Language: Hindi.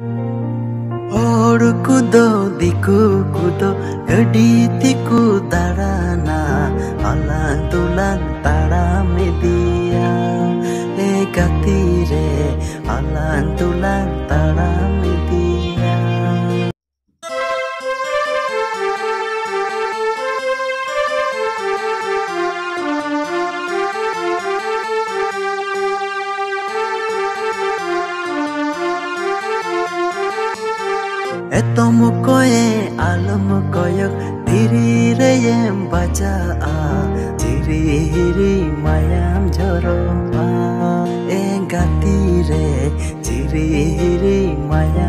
और कूदो दिकू कूदो गडी तिकू दाराना अलांग तुलांग तारा में दिया ले गाती रे अलांग तुलांग तारा में दिया Etomo koye alam koyok diri reyem baca diri hiri mayam joro engati re diri hiri mayam